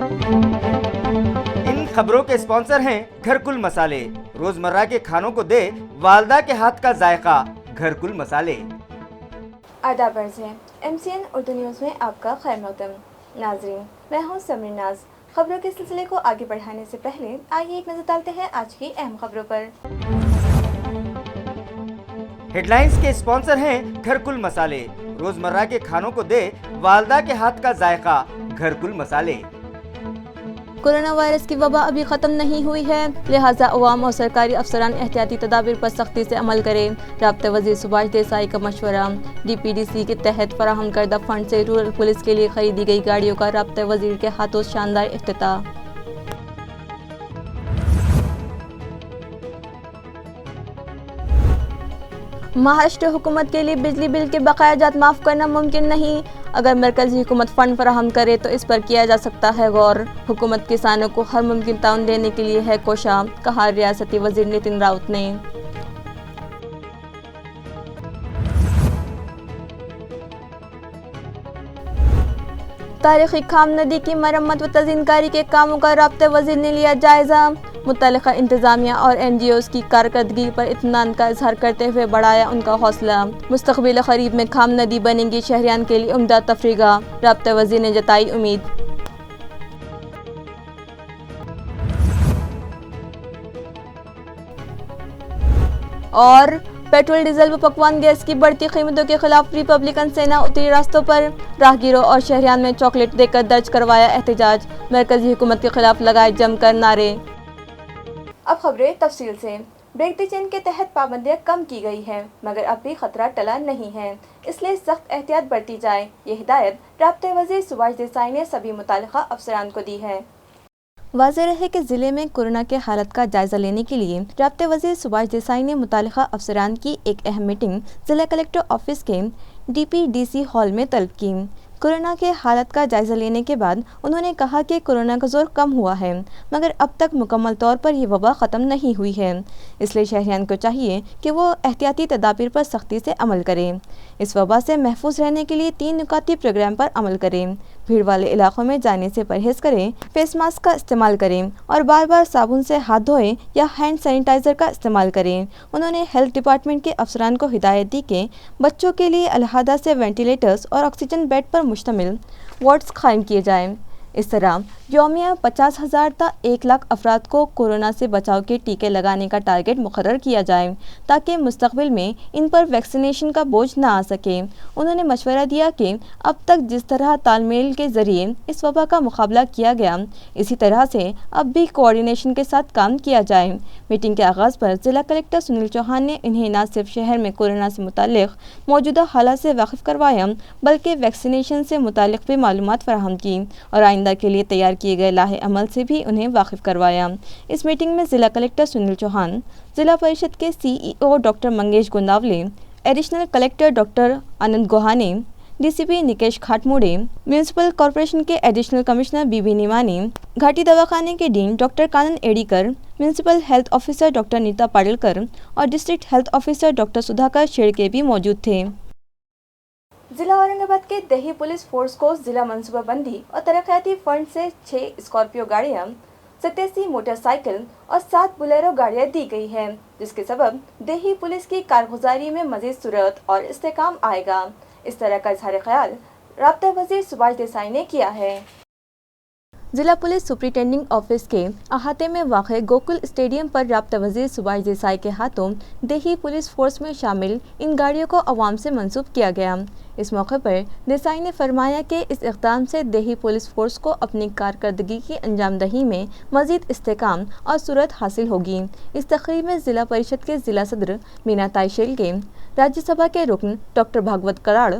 ان خبروں کے اسپانسر ہیں گھرکل مسالے، روزمرہ کے کھانوں کو دے والدہ کے ہاتھ کا ذائقہ، گھرکل مسالے۔ آداب عرض ہے MCN اردو نیوز میں آپ کا خیر مقدم۔ ناظرین، میں ہوں سمر ناز۔ خبروں کے سلسلے کو آگے بڑھانے سے پہلے آئیے ایک نظر ڈالتے ہیں آج کی اہم خبروں پر۔ ہیڈ لائنز کے اسپانسر ہیں گھرکل مسالے، روزمرہ کے کھانوں کو دے والدہ کے ہاتھ کا ذائقہ، گھرکل مسالے۔ کورونا وائرس کی وبا ابھی ختم نہیں ہوئی ہے، لہٰذا عوام اور سرکاری افسران احتیاطی تدابیر پر سختی سے عمل کریں۔ رابطہ وزیر سبھاش دیسائی کا مشورہ۔ DPDC کے تحت فراہم کردہ فنڈ سے رورل پولیس کے لیے خریدی گئی گاڑیوں کا رابطہ وزیر کے ہاتھوں شاندار افتتاح۔ مہاراشٹر حکومت کے لیے بجلی بل کے بقایا جات معاف کرنا ممکن نہیں، اگر مرکزی حکومت فنڈ فراہم کرے تو اس پر کیا جا سکتا ہے غور۔ حکومت کسانوں کو ہر ممکن تعاون دینے کے لیے ہے کوشاں، کہا ریاستی وزیر نتن راوت نے۔ تاریخی کھام ندی کی مرمت و تزئین کاری کے کاموں کا رابطہ وزیر نے لیا جائزہ، متعلقہ انتظامیہ اور NGOs کی کارکردگی پر اطمینان کا اظہار کرتے ہوئے بڑھایا ان کا حوصلہ۔ مستقبل قریب میں کھام ندی بنے گی شہریان کے لیے عمدہ تفریح گاہ، رابطہ وزیر نے جتائی امید۔ اور پیٹرول ڈیزل و پکوان گیس کی بڑھتی قیمتوں کے خلاف ریپبلکن سینا اتری راستوں پر، راہگیروں اور شہریان میں چاکلیٹ دے کر درج کروایا احتجاج، مرکزی حکومت کے خلاف لگائے جم کر نعرے۔ اب خبریں تفصیل سے۔ بریک دی چین کے تحت پابندیاں کم کی گئی ہیں، مگر اب بھی خطرہ ٹلا نہیں ہے، اس لیے سخت احتیاط برتی جائے، یہ ہدایت رابطہ وزیر سبھاش دیسائی نے سبھی متعلقہ افسران کو دی ہے۔ واضح رہے کہ ضلع میں کورونا کے حالت کا جائزہ لینے کے لیے رابطہ وزیر سبھاش دیسائی نے متعلقہ افسران کی ایک اہم میٹنگ ضلع کلکٹر آفس کے DPDC ہال میں طلب کی۔ کورونا کے حالت کا جائزہ لینے کے بعد انہوں نے کہا کہ کورونا کا زور کم ہوا ہے، مگر اب تک مکمل طور پر یہ وبا ختم نہیں ہوئی ہے، اس لیے شہریان کو چاہیے کہ وہ احتیاطی تدابیر پر سختی سے عمل کریں۔ اس وبا سے محفوظ رہنے کے لیے 3 نکاتی پروگرام پر عمل کریں، بھیڑ والے علاقوں میں جانے سے پرہیز کریں، فیس ماسک کا استعمال کریں اور بار بار صابن سے ہاتھ دھوئیں یا ہینڈ سینیٹائزر کا استعمال کریں۔ انہوں نے ہیلتھ ڈپارٹمنٹ کے افسران کو ہدایت دی کہ بچوں کے لیے علیحدہ سے وینٹیلیٹرز اور آکسیجن بیڈ پر مشتمل وارڈز قائم کیے جائیں۔ اس طرح یومیہ 50,000 تا 1,00,000 افراد کو کورونا سے بچاؤ کے ٹیکے لگانے کا ٹارگٹ مقرر کیا جائے تاکہ مستقبل میں ان پر ویکسینیشن کا بوجھ نہ آ سکے۔ انہوں نے مشورہ دیا کہ اب تک جس طرح تال میل کے ذریعے اس وبا کا مقابلہ کیا گیا، اسی طرح سے اب بھی کوآرڈینیشن کے ساتھ کام کیا جائے۔ میٹنگ کے آغاز پر ضلع کلکٹر سنیل چوہان نے انہیں نہ صرف شہر میں کورونا سے متعلق موجودہ حالات سے واقف کروایا بلکہ ویکسینیشن سے متعلق بھی معلومات فراہم کی اور آئندہ کے لیے تیار کیے گئے لائحہ عمل سے بھی انہیں واقف کروایا۔ اس میٹنگ میں ضلع کلکٹر سنیل چوہان، ضلع پریشد کے CEO doctor Mangesh Gandawale, additional collector doctor Anand Gohane, DCP Nikesh Khatmode, municipal corporation کے additional commissioner BB Nimani, Ghati دواخانے کے dean doctor Kanan Edikar, municipal health officer doctor Nita Padalkar اور district health officer doctor Sudhakar Shedke بھی موجود تھے۔ ضلع اورنگ آباد کے دیہی پولیس فورس کو ضلع منصوبہ بندی اور ترقیاتی فنڈ سے 6 اسکارپیو گاڑیاں، 87 موٹر سائیکل اور 7 بلیرو گاڑیاں دی گئی ہیں، جس کے سبب دیہی پولیس کی کارگزاری میں مزید سرعت اور استحکام آئے گا۔ اس طرح کا اظہار خیال رابطہ وزیر سبھاش دیسائی نے کیا ہے۔ ضلع پولیس سپرنٹینڈنٹ آفس کے احاطے میں واقع گوکل اسٹیڈیم پر رابطہ وزیر سبھاش دیسائی کے ہاتھوں دیہی پولیس فورس میں شامل ان گاڑیوں کو عوام سے منسوب کیا گیا۔ اس موقع پر دیسائی نے فرمایا کہ اس اقدام سے دیہی پولیس فورس کو اپنی کارکردگی کی انجام دہی میں مزید استحکام اور سرعت حاصل ہوگی۔ اس تقریب میں ضلع پریشد کے ضلع صدر مینا تائی شیلکے، راجیہ سبھا کے رکن ڈاکٹر بھاگوت کراڑ،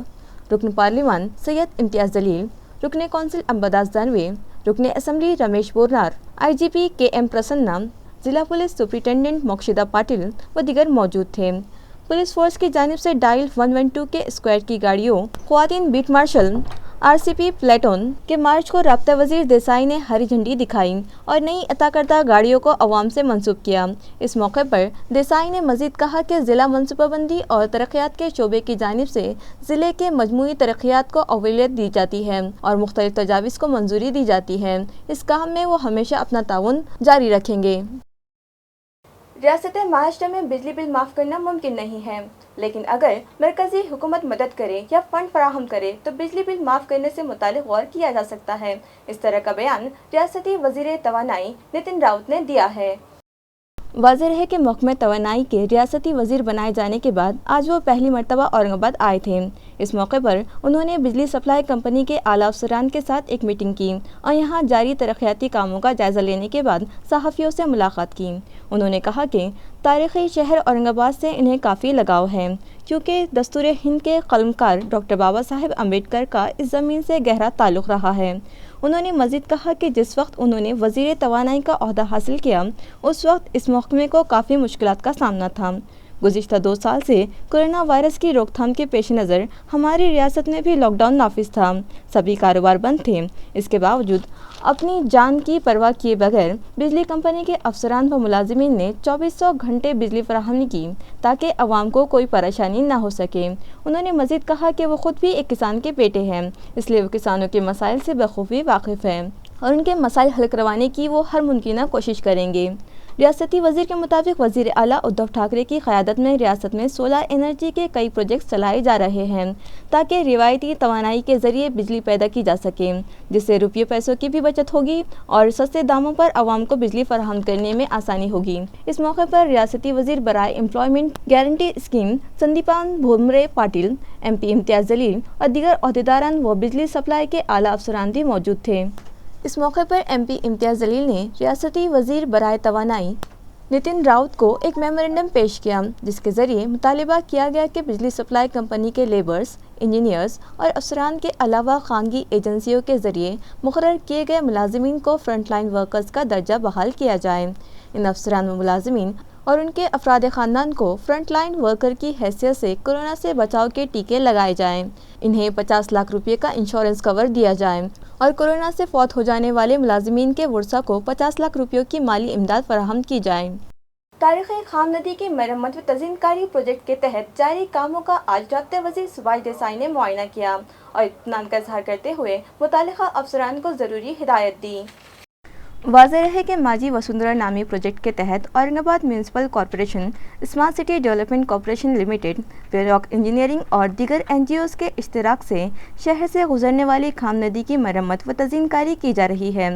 رکن پارلیمان سید امتیاز جلیل، رکن کونسل امبداس دانوے، رکن assembly Ramesh بورنار، IGP KM Prasanna, ضلع پولیس سپرنٹینڈنٹ موکشدہ پاٹل و دیگر موجود تھے۔ پولیس فورس کی جانب سے ڈائل 112 کے اسکواڈ کی گاڑیوں خواتین بیٹ مارشل RCP प्लेटून के मार्च को राब्ता वजीर देसाई ने हरी झंडी दिखाई और नई अता करदा गाड़ियों को अवाम से मंसूब किया। इस मौके पर देसाई ने मजीद कहा कि ज़िला मनसूबाबंदी और तरक्यात के शोबे की जानिब से ज़िले के मजमूई तरक्यात को अवलियत दी जाती है और मुख्तलिफ तजावीज़ को मंजूरी दी जाती है। इस काम में वो हमेशा अपना ताउन जारी रखेंगे। रियासत महाराष्ट्र में बिजली बिल माफ़ करना मुमकिन नहीं है, लेकिन अगर मरकजी हुकूमत मदद करे या फंड फराहम करे तो बिजली बिल माफ़ करने से मुतालिक गौर किया जा सकता है। इस तरह का बयान रियासती वज़ीर तवानाई नितिन राउत ने दिया है। वाज़ेह है कि महकमे तवानाई के रियासती वज़ीर बनाए जाने के बाद आज वो पहली मरतबा औरंगाबाद आए थे। इस मौके पर उन्होंने बिजली सप्लाई कंपनी के आला अफसरान के साथ एक मीटिंग की और यहाँ जारी तरक्याती कामों का जायज़ा लेने के बाद सहाफ़ियों से मुलाकात की। उन्होंने कहा कि तारीख़ी शहर औरंगाबाद से इन्हें काफ़ी लगाव है, क्योंकि दस्तूर हिंद के कलमकार डॉक्टर बाबा साहेब अम्बेडकर का इस ज़मीन से गहरा ताल्लुक़ रहा है। उन्होंने मज़ीद कहा कि जिस वक्त उन्होंने वज़ीर तवानाई का ओहदा हासिल किया उस वक्त इस महकमे को काफ़ी मुश्किलात का सामना था। गुज़िश्ता 2 साल से कोरोना वायरस की रोकथाम के पेश नज़र हमारी रियासत में भी लॉकडाउन नाफिज था, सभी कारोबार बंद थे। इसके बावजूद अपनी जान की परवाह किए बगैर बिजली कंपनी के अफसरान व मुलाजिमीन ने 2400 घंटे बिजली फराहमी की ताकि अवाम को कोई परेशानी ना हो सके। उन्होंने मज़ीद कहा कि वो ख़ुद भी एक किसान के बेटे हैं, इसलिए वो किसानों के मसाइल से बखूबी वाकिफ़ हैं और उनके मसाइल हल करवाने की वो हर मुमकिन कोशिश करेंगे। रियासती वज़ीर के मुताबिक वज़ीर आला उद्धव ठाकरे की क़यादत में रियासत में सोलर एनर्जी के कई प्रोजेक्ट्स चलाए जा रहे हैं ताकि रिवायती तवानाई के ज़रिए बिजली पैदा की जा सके, जिससे रुपये पैसों की भी बचत होगी और सस्ते दामों पर आवाम को बिजली फराहम करने में आसानी होगी। इस मौके पर रियासती वज़ीर बराए employment guarantee scheme Sandipan Bhumre Patil, MP Imtiaz Jaleel और दीगर अहदेदारान व बिजली सप्लाई के आला अफसरान भी मौजूद थे। इस मौके पर MP इम्तियाज़ जलील ने रियासती वज़ीर बराए तवानाई नितिन राउत को एक मेमोरेंडम पेश किया, जिसके ज़रिए मुतालिबा किया गया कि बिजली सप्लाई कंपनी के लेबर्स, इंजीनियर्स और अफसरान के अलावा खानगी एजेंसियों के ज़रिए मुकर्रर किए गए मुलाजिमीन को फ्रंटलाइन वर्कर्स का दर्जा बहाल किया जाए। इन अफसरान व मुलाजिमीन और उनके अफराद ख़ानदान को फ्रंटलाइन वर्कर की हैसियत से कोरोना से बचाव के टीके लगाए जाएं। इन्हें 50 लाख रुपये का इंश्योरेंस कवर दिया जाए और कोरोना से फौत हो जाने वाले मुलाजिमीन के वर्सा को 50 लाख रुपयों की माली इमदाद फराहम की जाए। तारीख़ी खाम नदी की मरम्मत व तज़ीनकारी प्रोजेक्ट के तहत जारी कामों का आज राब्ता वज़ीर सुभाष देसाई ने मुआयना किया और इत्मीनान का इज़हार करते हुए मुतालिका अफसरान को ज़रूरी हिदायत दी। वाज़ेह है कि माजी वसुंधरा नामी प्रोजेक्ट के तहत Aurangabad municipal corporation, smart city development corporation limited, Varroc engineering और दीगर NGOs के इश्तिराक से शहर से गुजरने वाली खाम नदी की मरम्मत व तज़ीनकारी की जा रही है,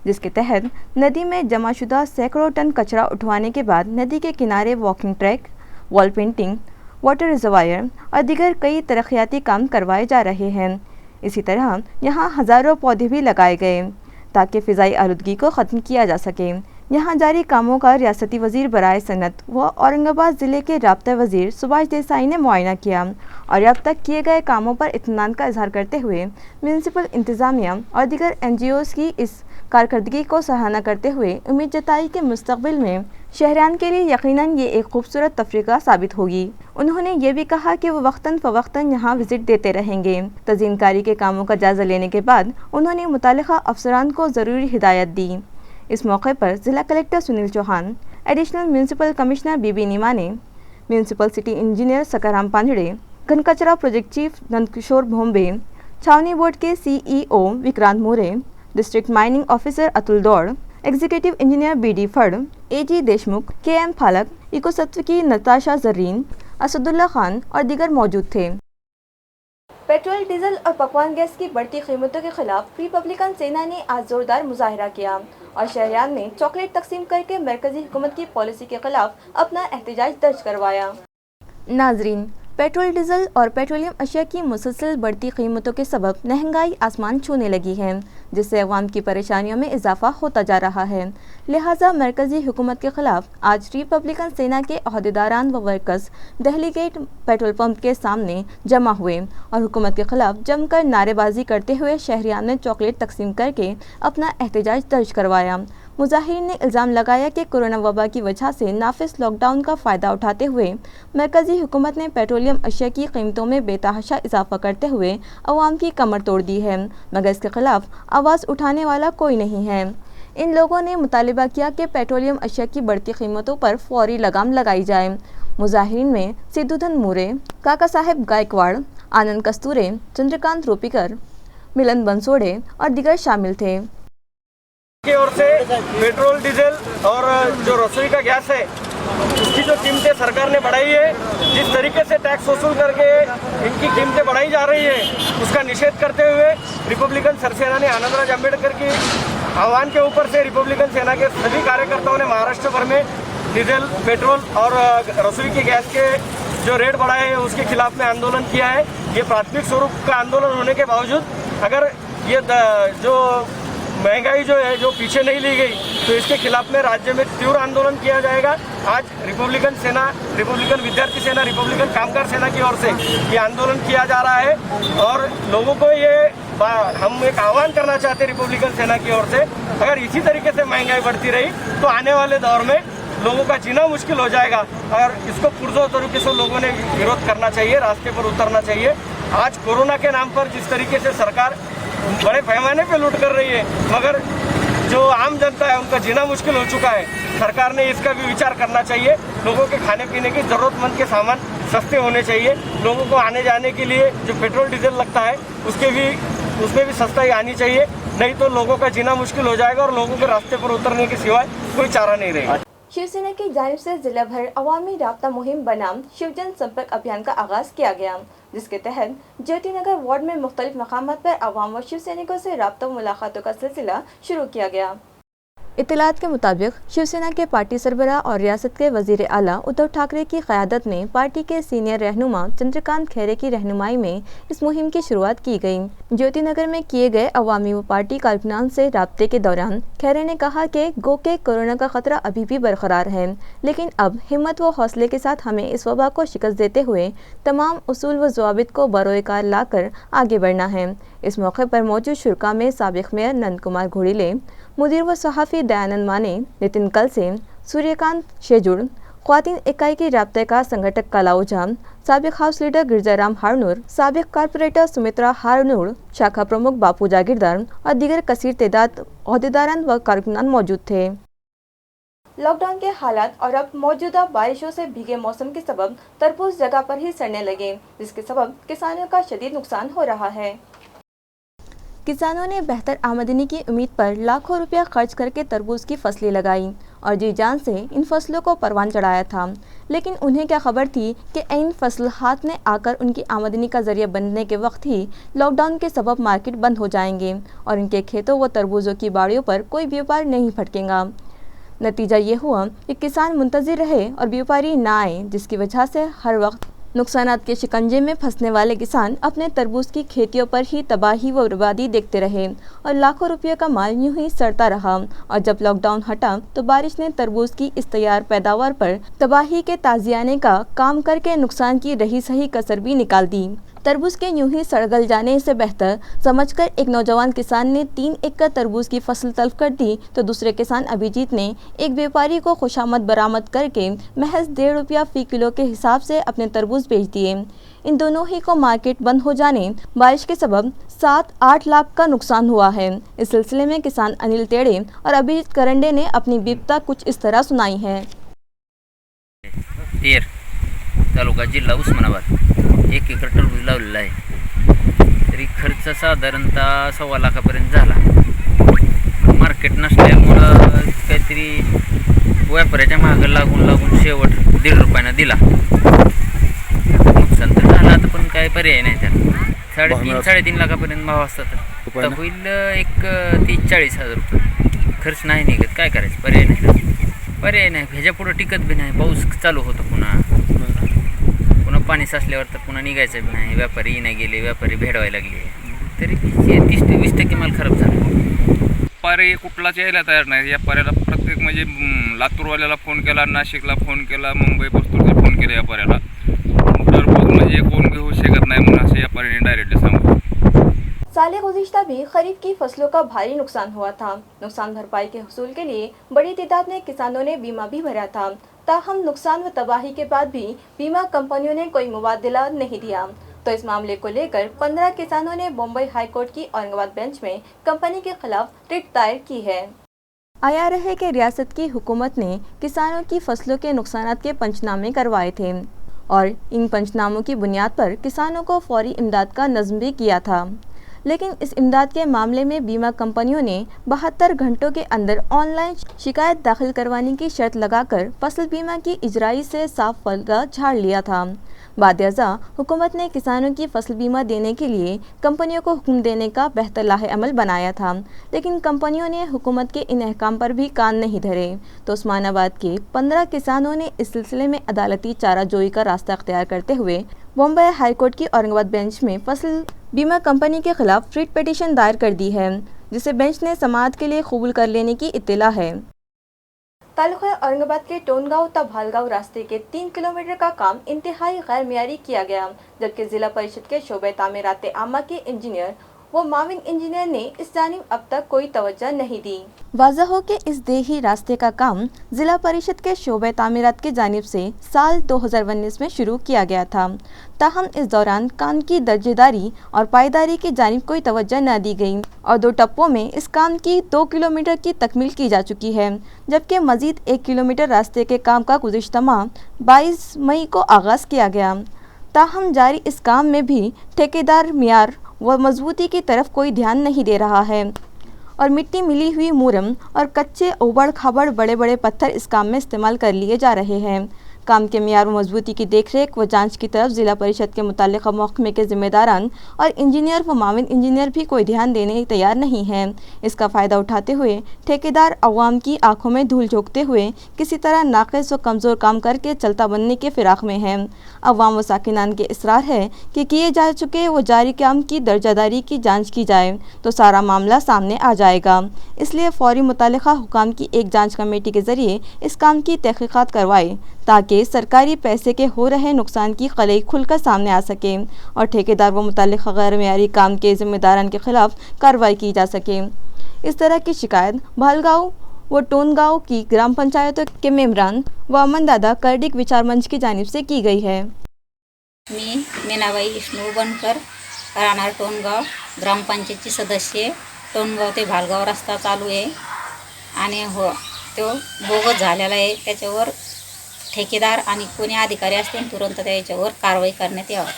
जिसके तहत नदी में जमाशुदा सैकड़ों टन कचरा उठवाने के बाद नदी के किनारे walking track, wall painting, water reservoir और दीगर कई तरक्याती काम करवाए जा रहे हैं। इसी तरह यहाँ हज़ारों पौधे भी लगाए गए ताकि फ़िज़ाई आलूदगी को ख़त्म किया जा सके। यहाँ जारी कामों का रियासती वज़ीर बराए सनत व औरंगाबाद ज़िले के राब्ता वज़ीर सुभाष देसाई ने मुआयना किया और अब तक किए गए कामों पर इत्मीनान का इज़हार करते हुए म्यूनसिपल इंतज़ामिया और दीगर NGOs की इस कारकर्दगी को सराहना करते हुए उम्मीद जताई कि मुस्तक़बिल में शहरियान के लिए यकीनन ये एक खूबसूरत तफरीका साबित होगी। उन्होंने ये भी कहा कि वो वक्तन फ़वक्तन यहाँ विज़िट देते रहेंगे। तज़ीनकारी के कामों का जायज़ा लेने के बाद उन्होंने मुतालिका अफसरान को ज़रूरी हिदायत दी। इस मौके पर ज़िला collector Sunil Chavan, additional municipal commissioner B B Nimane, municipal city engineer Sakharam Panjade, घन कचरा प्रोजेक्ट चीफ नंदकिशोर भोंबे, छावनी बोर्ड के CEO विक्रांत मोरे, डिस्ट्रिक्ट माइनिंग ऑफिसर अतुल दौड़, एग्जीक्यूटिव इंजीनियर BD फड़, AG Deshmukh, KM Phalak, eco सत्व की नताशा जर्रीन, असदुल्ला खान और दीगर मौजूद थे। पेट्रोल, डीजल और पकवान गैस की बढ़ती कीमतों के खिलाफ रिपब्लिकन सेना ने आज जोरदार मुजाहिरा किया और शहरियान ने चॉकलेट तकसीम करके मरकजी हुकूमत की पॉलिसी के खिलाफ अपना एहतजाज दर्ज करवाया। नाजरीन, पेट्रोल, डीजल और पेट्रोलियम अशिया की मुसलसल बढ़ती कीमतों के सबब महंगाई आसमान छूने लगी है, जिससे अवाम की परेशानियों में इजाफा होता जा रहा है। लिहाजा मरकजी हुकूमत के खिलाफ आज रिपब्लिकन सेना के अहदेदारान व workers Delhi gate petrol pump के सामने जमा हुए और हुकूमत के खिलाफ जमकर नारेबाजी करते हुए शहरियान ने चॉकलेट तकसीम करके अपना एहतजाज दर्ज करवाया। मुजाहिरीन ने इल्ज़ाम लगाया कि कोरोना वबा की वजह से नाफिज लॉकडाउन का फ़ायदा उठाते हुए मरकज़ी हुकूमत ने पेट्रोलियम अशिया की कीमतों में बेतहाशा इजाफा करते हुए अवाम की कमर तोड़ दी है, मगर इसके खिलाफ आवाज़ उठाने वाला कोई नहीं है। इन लोगों ने मुतालिबा किया कि पेट्रोलियम अशिया की बढ़ती कीमतों पर फौरी लगाम लगाई जाए। मुजाहिरीन में सिद्धूधन मूरे, काका साहेब गायकवाड़, आनंद कस्तूरे, चंद्रकांत रोपीकर, मिलन बंसोड़े और दीगर शामिल थे। की ओर से पेट्रोल, डीजल और जो रसोई का गैस है उसकी जो कीमतें सरकार ने बढ़ाई है, जिस तरीके से टैक्स वसूल करके इनकी कीमतें बढ़ाई जा रही है, उसका निषेध करते हुए रिपब्लिकन सरसेना ने आनंदराज अम्बेडकर की आह्वान के ऊपर से रिपब्लिकन सेना के सभी कार्यकर्ताओं ने महाराष्ट्र भर में डीजल, पेट्रोल और रसोई के गैस के जो रेट बढ़ाए हैं उसके खिलाफ में आंदोलन किया है। ये प्राथमिक स्वरूप का आंदोलन होने के बावजूद अगर ये जो महंगाई जो है जो पीछे नहीं ली गई तो इसके खिलाफ में राज्य में तीव्र आंदोलन किया जाएगा। आज रिपब्लिकन सेना, रिपब्लिकन विद्यार्थी सेना, रिपब्लिकन कामगार सेना की ओर से ये आंदोलन किया जा रहा है और लोगों को हम एक आह्वान करना चाहते हैं रिपब्लिकन सेना की ओर से, अगर इसी तरीके से महंगाई बढ़ती रही तो आने वाले दौर में लोगों का जीना मुश्किल हो जाएगा और इसको पुरजोर तरीके से लोगों ने विरोध करना चाहिए, रास्ते पर उतरना चाहिए। आज कोरोना के नाम पर जिस तरीके से सरकार बड़े पैमाने पे लूट कर रही है, मगर जो आम जनता है उनका जीना मुश्किल हो चुका है। सरकार ने इसका भी विचार करना चाहिए। लोगों के खाने पीने की ज़रूरतमंद के सामान सस्ते होने चाहिए। लोगों को आने जाने के लिए जो पेट्रोल डीजल लगता है उसमें भी सस्ताई आनी चाहिए, नहीं तो लोगों का जीना मुश्किल हो जाएगा और लोगों के रास्ते पर उतरने के सिवाय कोई चारा नहीं रहेगा। शिवसेना की जानिब से जिला भर अवामी राब्ता मुहिम बनाम शिवजन संपर्क अभियान का आगाज किया गया, जिसके तहत ज्योतिनगर वार्ड में मुख्तलिफ मकामात पर अवाम व शिव सैनिकों से राब्ता मुलाकातों का सिलसिला शुरू किया गया। इत्तलात के मुताबिक शिवसेना के पार्टी सरबराह और रियासत के वजीर आला उद्धव ठाकरे की क़यादत में पार्टी के सीनियर रहनुमा चंद्रकांत खैरे की रहनुमाई में इस मुहिम की शुरुआत की गई। ज्योतिनगर में किए गए अवामी व पार्टी कारकुनान से राब्ते के दौरान खैरे ने कहा कि गो के कोरोना का खतरा अभी भी बरकरार है, लेकिन अब हिम्मत व हौसले के साथ हमें इस वबा को शिकस्त देते हुए तमाम उसूल व ज़वाबित को बरोएकार लाकर आगे बढ़ना है। इस मौके पर मौजूद शुरा में साबिक़ मेयर नंद कुमार घोड़ीले, मुदीर व सहाफ़ी दयानंद माने, नितिन कलसे, सूर्यकांत शेजुड़, ख्वातीन इकाई की राब्ते का संगठक कलाउजा, साबिक़ हाउस लीडर गिरजाराम हारनूर, साबिक़ कारपोरेटर सुमित्रा हारनूर, शाखा प्रमुख बापू जागीरदार और दीगर कसीर तादाद ओहदेदारान व कारकुनान मौजूद थे। लॉकडाउन के हालात और अब मौजूदा बारिशों से भीगे मौसम के सबब तरबूज जगह पर ही सड़ने लगे, जिसके सबब किसानों का शदीद नुकसान हो रहा है। किसानों ने बेहतर आमदनी की उम्मीद पर लाखों रुपया खर्च करके तरबूज की फसलें लगाई और जी जान से इन फसलों को परवान चढ़ाया था, लेकिन उन्हें क्या खबर थी कि इन फसल हाथ में आकर उनकी आमदनी का जरिया बनने के वक्त ही लॉकडाउन के सबब मार्केट बंद हो जाएंगे और इनके खेतों व तरबूजों की बाड़ियों पर कोई व्यापार नहीं फटकेगा। नतीजा ये हुआ कि किसान मुंतज़िर रहे और व्यापारी ना आए, जिसकी वजह से हर वक्त नुकसानात के शिकंजे में फंसने वाले किसान अपने तरबूज की खेतियों पर ही तबाही व बर्बादी देखते रहे और लाखों रुपये का माल यूं ही सड़ता रहा। और जब लॉकडाउन हटा तो बारिश ने तरबूज की इस तैयार पैदावार पर तबाही के ताजियाने का काम करके नुकसान की रही सही कसर भी निकाल दी। तरबूज के यूं ही सड़गल जाने से बेहतर समझकर एक नौजवान किसान ने 3 एकड़ तरबूज की फसल तल्फ कर दी, तो दूसरे किसान अभिजीत ने एक व्यापारी को खुशामद बरामद करके महज 1.5 रुपया फी किलो के हिसाब से अपने तरबूज बेच दिए। इन दोनों ही को मार्केट बंद हो जाने, बारिश के सबब 7-8 लाख का नुकसान हुआ है। इस सिलसिले में किसान अनिल तेड़े और अभिजीत करंडे ने अपनी बिपता कुछ इस तरह सुनाई है। तालुका जिल्हा उस्मानाबाद 1 एकर टरबूज लावलेला आहे, तरी खर्च साधारणतः 1.25 लाखापर्यंत झाला। मार्केट नसल्यामुळं काहीतरी व्यापाऱ्याच्या मागं लागून शेवट 1.5 रुपयानं दिला। नुकसान तर झालं आता, पण काय पर्याय नाही त्याला। 3-3.5 लाखापर्यंत भाव असतात तर होईल एक 30-40 हजार रुपये खर्च नाही निघत, काय करायचं, पर्याय नाही। ह्याच्या पुढं टिकत बी नाही, पाऊस चालू होतो पुन्हा पाणी साचल्यावर तर पुन्हा निघायचं बी नाही, व्यापारी नाही गेले, व्यापारी भेडवायला लागले, तरी 30-20% माल खराब झाला। व्यापारी कुठलाच यायला तयार नाही। व्यापाऱ्याला प्रत्येक म्हणजे लातूरवाल्याला फोन केला, नाशिकला फोन केला, मुंबई पस्तूरला फोन केला व्यापाऱ्याला, टरबूज म्हणजे कोण घेऊ शकत नाही म्हणून असं व्यापाऱ्याने डायरेक्टली सांगतो। साल गुज़िश्ता भी खरीफ की फसलों का भारी नुकसान हुआ था। नुकसान भरपाई के हुसूल के लिए बड़ी तादाद में किसानों ने बीमा भी भरा था। ताहम नुकसान व तबाही के बाद भी बीमा कंपनियों ने कोई मुबादला नहीं दिया। तो इस मामले को लेकर 15 किसानों ने बम्बई हाई कोर्ट की औरंगाबाद बेंच में कंपनी के खिलाफ रिट दायर की है। आया रहे कि रियासत की हुकूमत ने किसानों की फसलों के नुकसान के पंचनामे करवाए थे और इन पंचनामों की बुनियाद पर किसानों को फौरी इमदाद का नज़्म भी किया था, लेकिन इस इमदाद के मामले में बीमा कंपनियों ने 72 घंटों के अंदर ऑनलाइन शिकायत दाखिल करवाने की शर्त लगाकर फसल बीमा की इजराई से साफ पर्दा झाड़ लिया था। बादअज़ा हुकूमत ने किसानों की फसल बीमा देने के लिए कंपनियों को हुक्म देने का बेहतर लाहे अमल बनाया था, लेकिन कंपनियों ने हुकूमत के इन अहकाम पर भी कान नहीं धरे। तो उस्मानाबाद के 15 किसानों ने इस सिलसिले में अदालती चाराजोई का रास्ता अख्तियार करते हुए बम्बई हाई कोर्ट की औरंगाबाद बेंच में फसल बीमा कंपनी के खिलाफ रिट पिटीशन दायर कर दी है, जिसे बेंच ने समाअत के लिए कबूल कर लेने की इत्तला है। तालुका औरंगाबाद के टोनगांव तब भालगांव रास्ते के 3 किलोमीटर का काम इंतहाई गैर मियारी किया गया, जबकि जिला परिषद के शोबे तामीरात आमा के इंजीनियर वो माविन इंजीनियर ने इस जानिब अब तक कोई तवज्जो नहीं दी। वाज़ह हो कि इस देही रास्ते का काम जिला परिषद के शोबे तामीरात की जानिब से साल 2019 में शुरू किया गया था। ताहम इस दौरान काम की दर्जेदारी और पायदारी की जानिब कोई तवज्जो न दी गई और 2 टप्पों में इस काम की 2 किलोमीटर की तकमील की जा चुकी है, जबकि मज़ीद 1 किलोमीटर रास्ते के काम का गुज़िश्ता माह 22 मई को आगाज़ किया गया। ताहम जारी इस काम में भी ठेकेदार मियार व मजबूती की तरफ कोई ध्यान नहीं दे रहा है और मिट्टी मिली हुई मुरम और कच्चे उबड़ खाबड़ बड़े बड़े पत्थर इस काम में इस्तेमाल कर लिए जा रहे हैं। काम के मियार व मजबूती की देखरेख व जांच की तरफ जिला परिषद के मुताल्लिक़ा महकमे के ज़िम्मेदारान और इंजीनियर व माविन इंजीनियर भी कोई ध्यान देने तैयार नहीं हैं। इसका फ़ायदा उठाते हुए ठेकेदार अवाम की आंखों में धूल झोंकते हुए किसी तरह नाक़िस व कमज़ोर काम करके चलता बनने के फिराक में हैं। अवाम व साकिनान के इसरार है कि किए जा चुके व जारी काम की दर्जादारी की जाँच की जाए तो सारा मामला सामने आ जाएगा। इसलिए फ़ौरी मुताल्लिक़ा हुकाम की एक जाँच कमेटी के ज़रिए इस काम की तहक़ीक़ात करवाए ताकि सरकारी पैसे के हो रहे नुकसान की खलई खुलकर सामने आ सके और ठेकेदार व मुताल्लिक़ गैर मियारी काम के ज़िम्मेदारान के खिलाफ कार्रवाई की जा सके। इस तरह की शिकायत भालगांव व टोनगांव की ग्राम पंचायतों के मेम्बरान व अमनदादा कर्डिक विचार मंच की जानिब से की गई है। मी मीनाबाई विष्णू बनकर राहणार टोनगाव, ग्रामपंचायतची सदस्य। टोनगाव ते भालगाव रस्ता चालू आहे आणि हो तो बोगस झालेला आहे। त्याच्यावर ठेकेदार आणि कोणी अधिकारी असतील तुरंत त्याच्यावर कारवाई करण्यात यावी।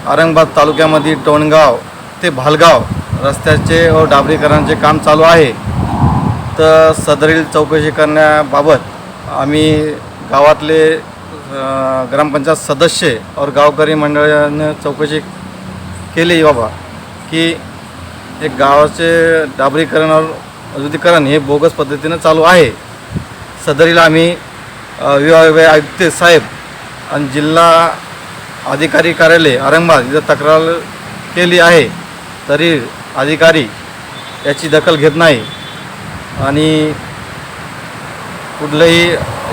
औरंगाबाद तालुक्यामध्ये टोणगाव ते भालगाव रस्त्याचे व डांबरीकरणाचे काम चालू आहे। तर सदरील चौकशी करण्याबाबत आम्ही गावातले ग्रामपंचायत सदस्य और गावकरी मंडळाने चौकशी केली बाबा की एक गावाचे डांबरीकरण और मजबूतीकरण हे बोगस पद्धतीने चालू आहे। सदरील आम्ही विभाग आयुक्त साहेब आणि जिल्हा अधिकारी कार्यालय औरंगाबाद इथं तक्रार केली आहे, तरी अधिकारी याची दखल घेत नाही आणि कुठलंही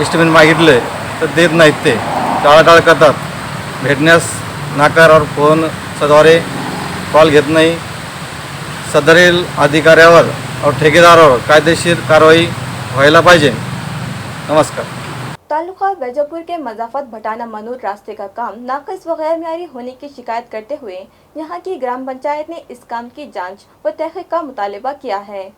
एस्टिमेट मागितलं तर देत नाहीत। ते टाळाटाळ करतात, भेटण्यास नाकार और फोनद्वारे कॉल घेत नाही। सदरील अधिकाऱ्यावर और ठेकेदारावर कायदेशीर कारवाई व्हायला पाहिजे। नमस्कार। तालुका वैजापुर के मजाफत भटाना मनूर रास्ते का काम नाक़िस व गैर मियारी होने की शिकायत करते हुए यहाँ की ग्राम पंचायत ने इस काम की जांच व तहक़ीक़ का मुतालबा किया है।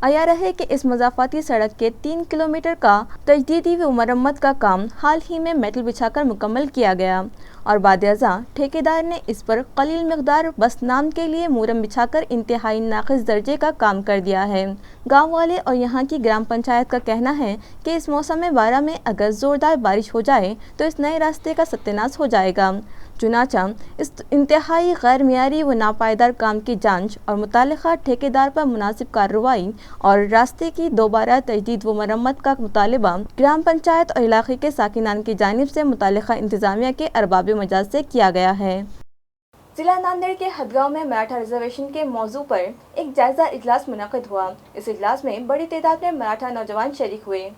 आया रहे कि इस मज़ाफ़ाती सड़क के 3 किलोमीटर का तजदीदी व मरम्मत का काम हाल ही में मेटल बिछाकर मुकम्मल किया गया और बादअज़ा ठेकेदार ने इस पर कलील मिक़दार बस नाम के लिए मुरम बिछाकर इंतहाई नाक़िस दर्जे का काम कर दिया है। गांव वाले और यहाँ की ग्राम पंचायत का कहना है कि इस मौसम 12 में अगर ज़ोरदार बारिश हो जाए तो इस नए रास्ते का सत्यानाश हो जाएगा। चुनाचा इस इंतहाई गैर मियारी व नापायदार काम की जांच और मुताल्लिक़ा ठेकेदार पर मुनासिब कार्रवाई और रास्ते की दोबारा तजदीद व मरम्मत का मुतालबा ग्राम पंचायत और इलाके के साकिनान की जानिब से मुताल्लिक़ा इंतज़ामिया के अरबाब मजाज से किया गया है। जिला नांदेड़ के हदगांव में मराठा रिजर्वेशन के मौजू पर एक जायजा इजलास मुनक़िद हुआ। इस इजलास में बड़ी तादाद में मराठा नौजवान शरीक हुए।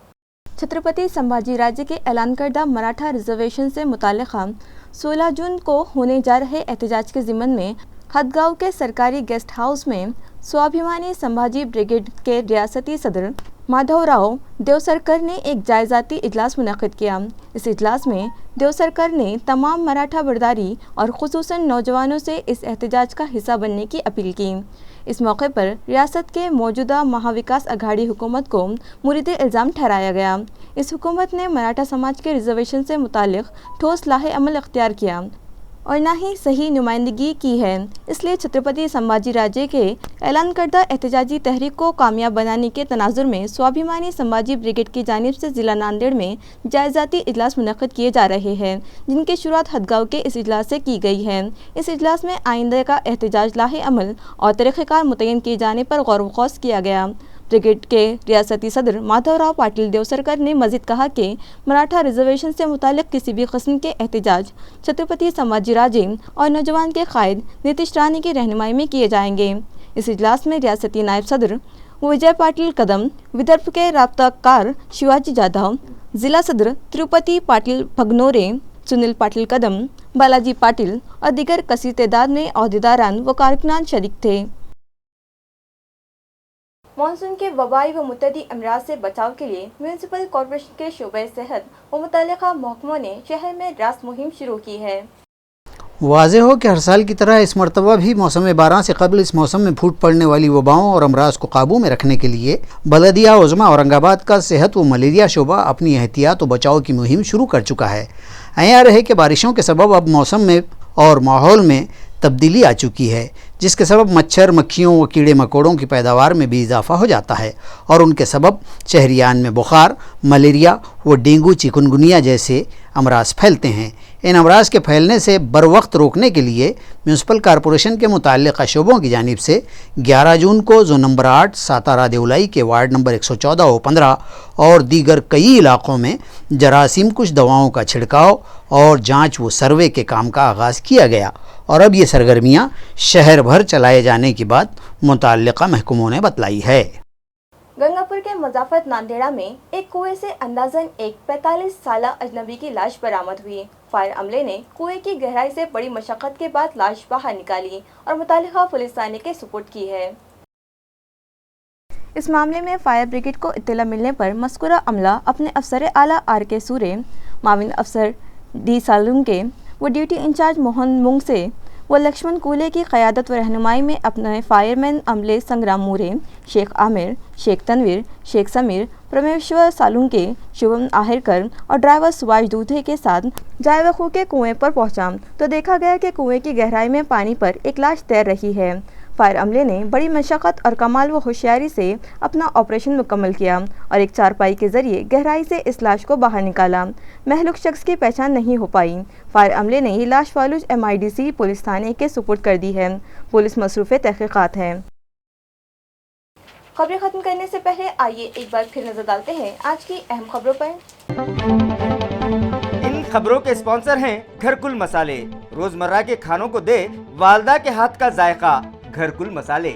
छत्रपति संभाजी राज्य के ऐलान करदा मराठा रिजर्वेशन से मुताल्लिक़ा 16 जून को होने जा रहे एहतजाज के ज़िम्मन में हदगांव के सरकारी गेस्ट हाउस में स्वाभिमानी संभाजी ब्रिगेड के रियासती सदर माधवराव देवसरकर ने एक जायजाती इजलास मुनक़िद किया। इस इजलास में देवसरकर ने तमाम मराठा बरदारी और खुसूसन नौजवानों से इस एहतजाज का हिस्सा बनने की अपील की। इस मौके पर रियासत के मौजूदा महाविकास अघाड़ी हुकूमत को मुरीद इल्ज़ाम ठहराया गया। इस हुकूमत ने मराठा समाज के रिजर्वेशन से मुतालिक ठोस लाहे अमल अख्तियार किया और ना ही सही नुमाइंदगी की है। इसलिए छत्रपति संभाजी राजे के ऐलान करदा एहतजाजी तहरीक को कामयाब बनाने के तनाजुर में स्वाभिमानी संभाजी ब्रिगेड की जानिब से ज़िला नांदेड़ में जायज़ाती इजलास मुनक़िद किए जा रहे हैं, जिनकी शुरुआत हदगांव के इस इजलास से की गई है। इस इजलास में आइंदा का एहतजाज लाहे अमल और तरीक़ेकार मुतय्यन किए जाने पर गौर व ख़ौस किया गया। ब्रिगेड के रियासती सदर माधवराव पाटिल देवसरकर ने मज़ीद कहा कि मराठा रिजर्वेशन से मुतालिक किसी भी किस्म के एहतजाज छत्रपति संभाजी राजे और नौजवान के कायद नीतीश रानी की रहनुमाई में किए जाएंगे। इस इजलास में रियासती नायब सदर विजय पाटिल कदम, विदर्भ के राब्ताकार शिवाजी जाधव, ज़िला सदर तिरुपति पाटिल भगनोरे, सुनील पाटिल कदम, बालाजी पाटिल और दीगर कसीर तादाद में अहदेदारान व कारकुनान शरीक थे। मानसून के वबाई व मुतदी अमराज से बचाव के लिए म्यूनसिपल कॉरपोरेशन के शोबे सेहत व मुतल्लिका महकमों ने शहर में रास मुहिम शुरू की है। वाज़ेह हो कि हर साल की तरह इस मरतबा भी मौसम बारह से कबल इस मौसम में फूट पड़ने वाली वबाओं और अमराज को काबू में रखने के लिए बलदिया उज़्मा औरंगाबाद का सेहत व मलेरिया शोबा अपनी एहतियात व बचाव की मुहिम शुरू कर चुका है। ऐयार है कि बारिशों के सबब अब मौसम में और माहौल में तब्दीली आ चुकी है, जिसके सबब मच्छर, मक्खियों व कीड़े मकोड़ों की पैदावार में भी इजाफा हो जाता है और उनके सबब शहरियान में बुखार, मलेरिया व डेंगू, चिकनगुनिया जैसे अमराज फैलते हैं। इन अमराज के फैलने से बरवक्त रोकने के लिए म्यूनसिपल कॉरपोरेशन के मुताल्लिक़ा शोबों की जानिब से 11 जून को जोन नंबर 8 सातारा देवलाई के वार्ड नंबर 114 व 15 और दीगर कई इलाक़ों में जरासीम कुछ दवाओं का छिड़काव और जांच व सर्वे के काम का आगाज़ किया गया और अब ये सरगर्मियाँ शहर भर चलाए जाने की बात मुताल्लिक़ा महकमों ने बतलाई है। गंगापुर के मजाफत नांदेड़ा में एक कुएं से अंदाजन एक 45 साला अजनबी की लाश बरामद हुई। फायर अमले ने कुएं की गहराई से बड़ी मशक्कत के बाद लाश बाहर निकाली और मुतालिका पुलिस थाने के सुपुर्द की है। इस मामले में फायर ब्रिगेड को इत्तला मिलने पर मज़कूरा अमला अपने अफसर आला RK सूरे, माविन अफसर D सालुंके व ड्यूटी इंचार्ज मोहन मुंगसे व लक्ष्मण कूले की क़यादत व रहनुमाई में अपने फायरमैन अमले संग्राम मूरे, शेख आमिर, शेख तनवीर, शेख समीर, परमेश्वर सालुंके, शुभम आहिरकर और ड्राइवर सुभाष दूधे के साथ जायवखू के कुएं पर पहुंचा तो देखा गया कि कुएं की गहराई में पानी पर एक लाश तैर रही है। फायर अमले ने बड़ी मशक्क़त और कमाल व होशियारी से अपना ऑपरेशन मुकम्मल किया और एक चारपाई के जरिए गहराई से इस लाश को बाहर निकाला। महलूक शख्स की पहचान नहीं हो पाई। फायर अमले ने ये लाश फालूज MIDC पुलिस थाने के सुपुर्द कर दी है। पुलिस मसरूफ़ तहक़ीक़ात है। खबरें खत्म करने से पहले आइए एक बार फिर नजर डालते हैं आज की अहम खबरों पर। इन खबरों के स्पॉन्सर हैं घरकुल मसाले। रोजमर्रा के खानों को दे वालदा के हाथ का जायका, घरकुल मसाले।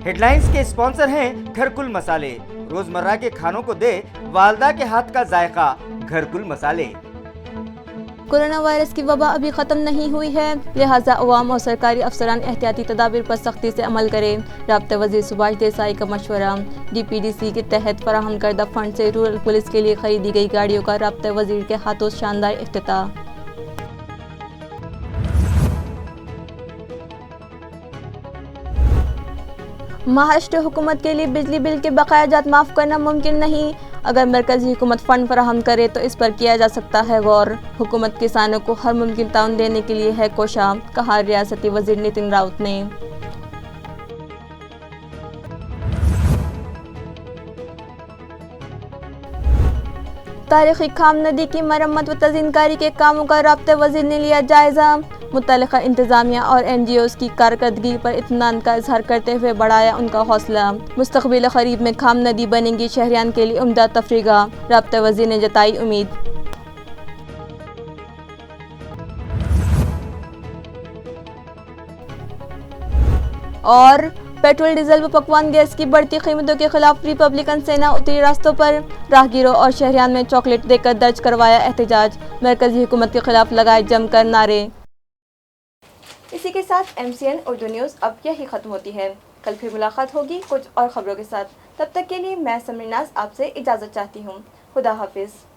हेडलाइंस के स्पॉन्सर हैं घरकुल मसाले। रोजमर्रा के खानों को दे वालदा के हाथ का जायका, घरकुल मसाले। कोरोना वायरस की वबा अभी ख़त्म नहीं हुई है, लिहाजा अवाम और सरकारी अफसरान एहतियाती तदाबीर पर सख्ती से अमल करें। राब्ता वज़ीर सुभाष देसाई का मशवरा। DPDC के तहत फराहम करदा फंड से रूरल पुलिस के लिए खरीदी गई गाड़ियों का राब्ता वज़ीर के हाथों शानदार इफ्तिताह। महाराष्ट्र हुकूमत के लिए बिजली बिल के बकाया जात माफ़ करना मुमकिन नहीं। अगर मरकज़ी हुकूमत फ़ंड फराहम करे तो इस पर किया जा सकता है गौर। हुकूमत किसानों को हर मुमकिन ताउन देने के लिए है कोशा, कहा रियासती वज़ीर नितिन राउत ने। तारीख़ी खाम नदी की मरम्मत व तज़ीनकारी के कामों का राब्ता वज़ीर ने लिया जायज़ा। मुतल्लिक़ा इंतज़ामिया और NGOs की कारकर्दगी पर इत्मीनान का इजहार करते हुए बढ़ाया उनका हौसला। मुस्तक़बिल क़रीब में खाम नदी बनेगी शहरियान के लिए उम्दा तफरीगाह, राब्ता वज़ीर ने जताई उम्मीद। और पेट्रोल डीजल व पकवान गैस की बढ़ती कीमतों के खिलाफ रिपब्लिकन सेना उतरी रास्तों पर, राहगीरों और शहरियान में चॉकलेट देकर दर्ज करवाया एहतजाज, मरकजी हुकूमत के खिलाफ लगाए जमकर नारे। इसी के साथ MCN उर्दू न्यूज़ अब यही खत्म होती है। कल फिर मुलाकात होगी कुछ और खबरों के साथ। तब तक के लिए मैं समरीनाज आपसे इजाज़त चाहती हूँ। खुदा हाफिज़।